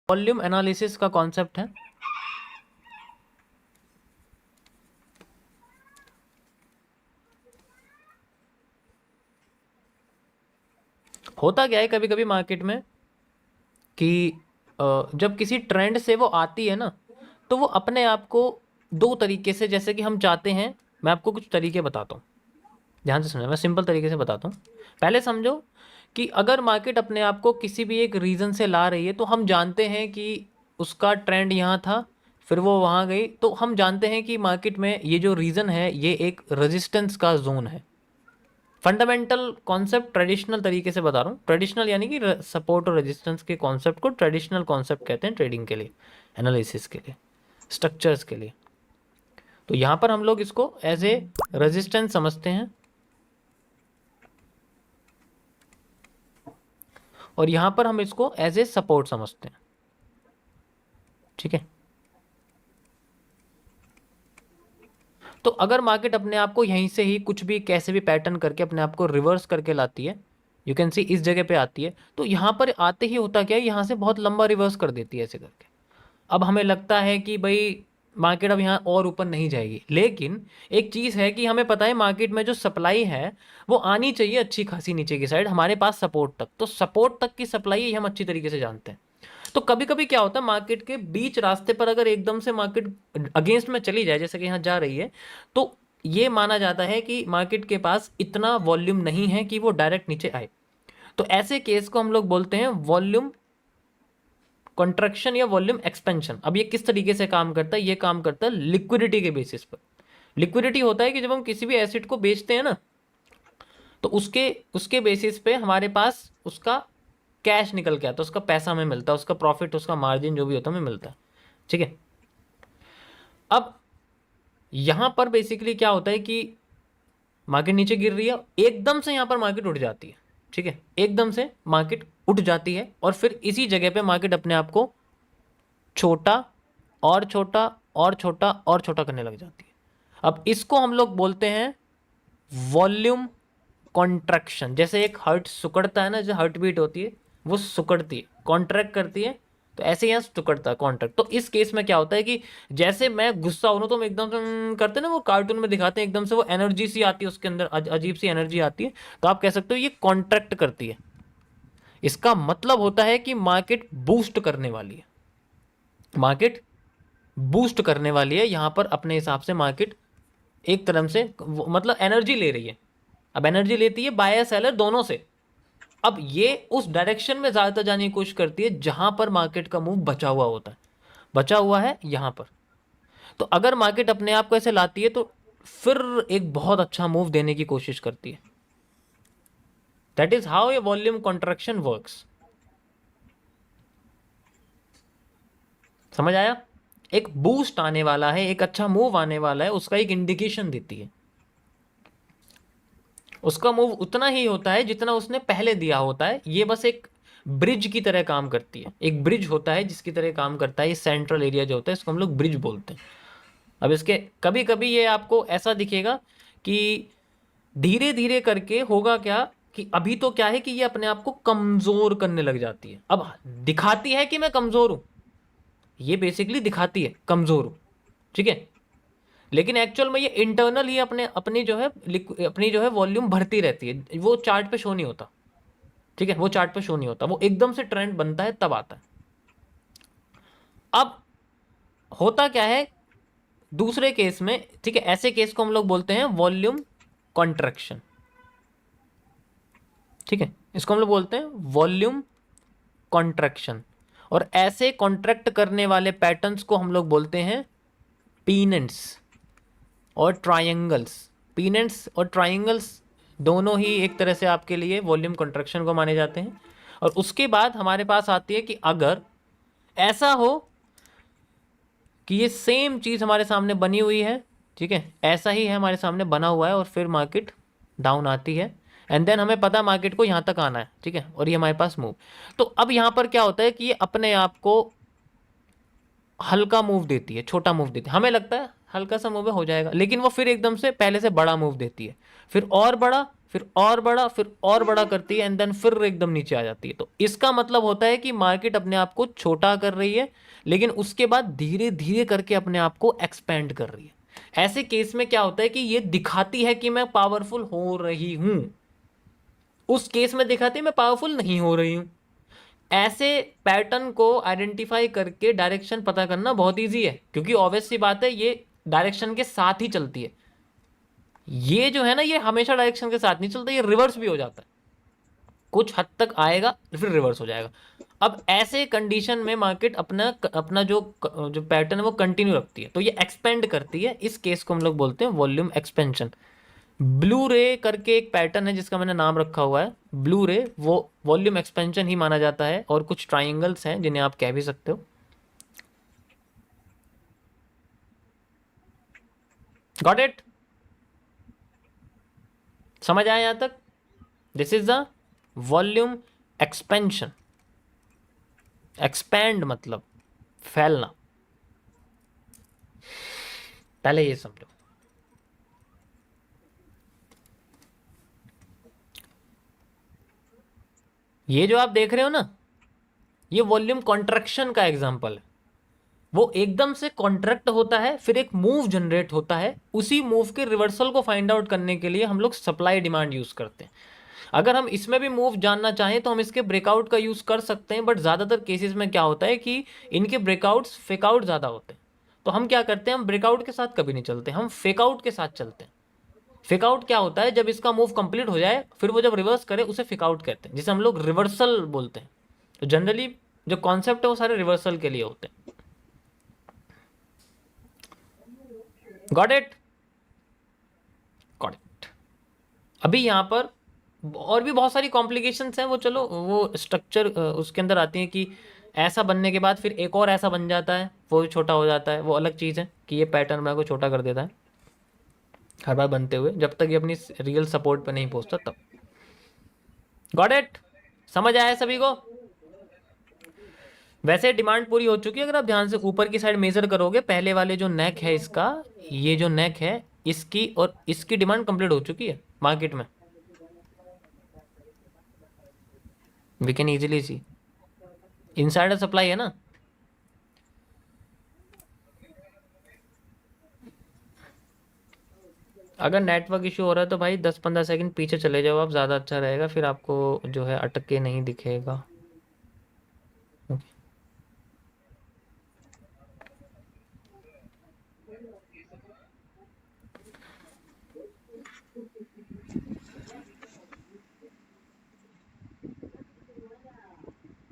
Volume analysis का concept है। होता क्या है कभी कभी मार्केट में कि जब किसी ट्रेंड से वो आती है ना, तो वो अपने आप को दो तरीके से, जैसे कि हम चाहते हैं, मैं आपको कुछ तरीके बताता हूँ, ध्यान से सुनिए, मैं सिंपल तरीके से बताता हूँ। पहले समझो कि अगर मार्केट अपने आप को किसी भी एक रीज़न से ला रही है, तो हम जानते हैं कि उसका ट्रेंड यहाँ था, फिर वो वहाँ गई, तो हम जानते हैं कि मार्केट में ये जो रीज़न है ये एक रेजिस्टेंस का जोन है। फंडामेंटल कॉन्सेप्ट ट्रेडिशनल तरीके से बता रहा हूँ, ट्रेडिशनल यानी कि सपोर्ट और रेजिस्टेंस के कॉन्सेप्ट को ट्रेडिशनल कॉन्सेप्ट कहते हैं ट्रेडिंग के लिए, एनालिसिस के लिए, स्ट्रक्चर्स के लिए। तो यहाँ पर हम लोग इसको एज ए रेजिस्टेंस समझते हैं और यहाँ पर हम इसको एज ए सपोर्ट समझते हैं। ठीक है, तो अगर मार्केट अपने आप को यहीं से ही कुछ भी कैसे भी पैटर्न करके अपने आप को रिवर्स करके लाती है, यू कैन सी इस जगह पे आती है, तो यहाँ पर आते ही होता क्या है, यहाँ से बहुत लंबा रिवर्स कर देती है ऐसे करके। अब हमें लगता है कि भाई मार्केट अब यहाँ और ऊपर नहीं जाएगी, लेकिन एक चीज़ है कि हमें पता है मार्केट में जो सप्लाई है वो आनी चाहिए अच्छी खासी नीचे की साइड हमारे पास सपोर्ट तक, तो सपोर्ट तक की सप्लाई हम अच्छी तरीके से जानते हैं। तो कभी कभी क्या होता है, मार्केट के बीच रास्ते पर अगर एकदम से मार्केट अगेंस्ट में चली जाए, जैसे कि यहाँ जा रही है, तो ये माना जाता है कि मार्केट के पास इतना वॉल्यूम नहीं है कि वो डायरेक्ट नीचे आए। तो ऐसे केस को हम लोग बोलते हैं वॉल्यूम कॉन्ट्रैक्शन या वॉल्यूम एक्सपेंशन। अब ये किस तरीके से काम करता है, ये काम करता है लिक्विडिटी के बेसिस पर। लिक्विडिटी होता है कि जब हम किसी भी एसेट को बेचते हैं ना, तो उसके उसके बेसिस पे हमारे पास उसका कैश निकल के आता है, उसका पैसा हमें मिलता है, उसका प्रॉफिट, उसका मार्जिन जो भी होता है हमें मिलता है। ठीक है, अब यहां पर बेसिकली क्या होता है कि मार्केट नीचे गिर रही है, एकदम से यहां पर मार्केट उठ जाती है। ठीक है, एकदम से मार्केट उठ जाती है और फिर इसी जगह पे मार्केट अपने आप को छोटा और छोटा और छोटा और छोटा करने लग जाती है। अब इसको हम लोग बोलते हैं वॉल्यूम कॉन्ट्रैक्शन। जैसे एक हार्ट सिकुड़ता है ना, जो हार्ट बीट होती है वो सिकुड़ती है, कॉन्ट्रैक्ट करती है, तो ऐसे यहाँ सिकुड़ता है, कॉन्ट्रैक्ट। तो इस केस में क्या होता है कि जैसे मैं गुस्सा हो रहा हूँ तो हम एकदम से करते हैं ना, वो कार्टून में दिखाते हैं, एकदम से वो एनर्जी सी आती है उसके अंदर, अजीब सी एनर्जी आती है, तो आप कह सकते हो ये कॉन्ट्रैक्ट करती है। इसका मतलब होता है कि मार्केट बूस्ट करने वाली है, मार्केट बूस्ट करने वाली है। यहाँ पर अपने हिसाब से मार्केट एक तरह से मतलब एनर्जी ले रही है। अब एनर्जी लेती है बायर सेलर दोनों से, अब ये उस डायरेक्शन में ज़्यादातर जाने की कोशिश करती है जहां पर मार्केट का मूव बचा हुआ होता है, बचा हुआ है यहाँ पर। तो अगर मार्केट अपने आप को ऐसे लाती है तो फिर एक बहुत अच्छा मूव देने की कोशिश करती है। That is how a volume contraction works. समझ आया? एक बूस्ट आने वाला है, एक अच्छा मूव आने वाला है, उसका एक इंडिकेशन देती है। उसका मूव उतना ही होता है जितना उसने पहले दिया होता है, ये बस एक ब्रिज की तरह काम करती है। एक ब्रिज होता है जिसकी तरह काम करता है ये सेंट्रल एरिया जो होता है, इसको हम लोग ब्रिज बोलते हैं। अब इसके कभी कभी ये आपको ऐसा दिखेगा कि धीरे धीरे करके होगा क्या कि अभी तो क्या है कि ये अपने आप को कमजोर करने लग जाती है। अब दिखाती है कि मैं कमजोर हूं, ये बेसिकली दिखाती है कमजोर हूं, ठीक है, लेकिन एक्चुअल में ये इंटरनल ही अपने अपनी जो है वॉल्यूम भरती रहती है, वो चार्ट पे शो नहीं होता। ठीक है, वो चार्ट पे शो नहीं होता, वो एकदम से ट्रेंड बनता है तब आता है। अब होता क्या है दूसरे केस में, ठीक है, ऐसे केस को हम लोग बोलते हैं वॉल्यूम कॉन्ट्रैक्शन। ठीक है, इसको हम लोग बोलते हैं वॉल्यूम कॉन्ट्रैक्शन। और ऐसे कॉन्ट्रैक्ट करने वाले पैटर्न्स को हम लोग बोलते हैं पीनेंट्स और ट्रायंगल्स। पीनेंट्स और ट्रायंगल्स दोनों ही एक तरह से आपके लिए वॉल्यूम कॉन्ट्रैक्शन को माने जाते हैं। और उसके बाद हमारे पास आती है कि अगर ऐसा हो कि ये सेम चीज़ हमारे सामने बनी हुई है, ठीक है, ऐसा ही है हमारे सामने बना हुआ है, और फिर मार्केट डाउन आती है, एंड देन हमें पता है मार्केट को यहाँ तक आना है, ठीक है, और ये हमारे पास मूव। तो अब यहाँ पर क्या होता है कि ये अपने आप को हल्का मूव देती है, छोटा मूव देती है, हमें लगता है हल्का सा मूव हो जाएगा, लेकिन वो फिर एकदम से पहले से बड़ा मूव देती है, फिर और बड़ा, फिर और बड़ा, फिर और बड़ा करती है, एंड देन फिर एकदम नीचे आ जाती है। तो इसका मतलब होता है कि मार्केट अपने आप को छोटा कर रही है, लेकिन उसके बाद धीरे धीरे करके अपने आप को एक्सपेंड कर रही है। ऐसे केस में क्या होता है कि ये दिखाती है कि मैं पावरफुल हो रही हूं, उस केस में दिखाती है मैं पावरफुल नहीं हो रही हूं। ऐसे पैटर्न को आइडेंटिफाई करके डायरेक्शन पता करना बहुत इजी है, क्योंकि ऑब्वियस सी बात है ये डायरेक्शन के साथ ही चलती है। ये जो है ना, ये हमेशा डायरेक्शन के साथ नहीं चलता, ये रिवर्स भी हो जाता है, कुछ हद तक आएगा फिर रिवर्स हो जाएगा। अब ऐसे कंडीशन में मार्केट अपना अपना जो पैटर्न है वो कंटिन्यू रखती है, तो ये एक्सपेंड करती है। इस केस को हम लोग बोलते हैं वॉल्यूम एक्सपेंशन। ब्लू रे करके एक पैटर्न है जिसका मैंने नाम रखा हुआ है ब्लू रे, वो वॉल्यूम एक्सपेंशन ही माना जाता है। और कुछ ट्राइंगल्स हैं जिन्हें आप कह भी सकते हो। Got it? समझ आया यहां तक? This is the volume expansion. Expand मतलब फैलना, पहले ये समझो। ये जो आप देख रहे हो ना, ये वॉल्यूम कॉन्ट्रैक्शन का एग्जांपल है। वो एकदम से कॉन्ट्रैक्ट होता है, फिर एक मूव जनरेट होता है, उसी मूव के रिवर्सल को फाइंड आउट करने के लिए हम लोग सप्लाई डिमांड यूज करते हैं। अगर हम इसमें भी मूव जानना चाहें तो हम इसके ब्रेकआउट का यूज कर सकते हैं, बट ज्यादातर केसेस में क्या होता है कि इनके ब्रेकआउट्स फेकआउट ज्यादा होते हैं। तो हम क्या करते हैं, हम ब्रेकआउट के साथ कभी नहीं चलते, हम फेकआउट के साथ चलते हैं। फेकआउट क्या होता है, जब इसका मूव कंप्लीट हो जाए फिर वो जब रिवर्स करे उसे फेकआउट कहते हैं, जिसे हम लोग रिवर्सल बोलते हैं। तो जनरली जो कॉन्सेप्ट है वो सारे रिवर्सल के लिए होते हैं। Got it? Got it. अभी यहाँ पर और भी बहुत सारी कॉम्प्लिकेशंस हैं, वो चलो वो स्ट्रक्चर उसके अंदर आती हैं कि ऐसा बनने के बाद फिर एक और ऐसा बन जाता है, वो भी छोटा हो जाता है, वो अलग चीज़ है कि ये पैटर्न बना को छोटा कर देता है हर बार बनते हुए, जब तक ये अपनी रियल सपोर्ट पे नहीं पहुंचता तब। Got it? समझ आया सभी को? वैसे डिमांड पूरी हो चुकी है। अगर आप ध्यान से ऊपर की साइड मेजर करोगे, पहले वाले जो नेक है इसका, ये जो नेक है इसकी और इसकी डिमांड कंप्लीट हो चुकी है मार्केट में। We can easily see insider supply है ना। अगर नेटवर्क इशू हो रहा है तो भाई 10-15 सेकंड पीछे चले जाओ आप, ज़्यादा अच्छा रहेगा, फिर आपको जो है अटक के नहीं दिखेगा।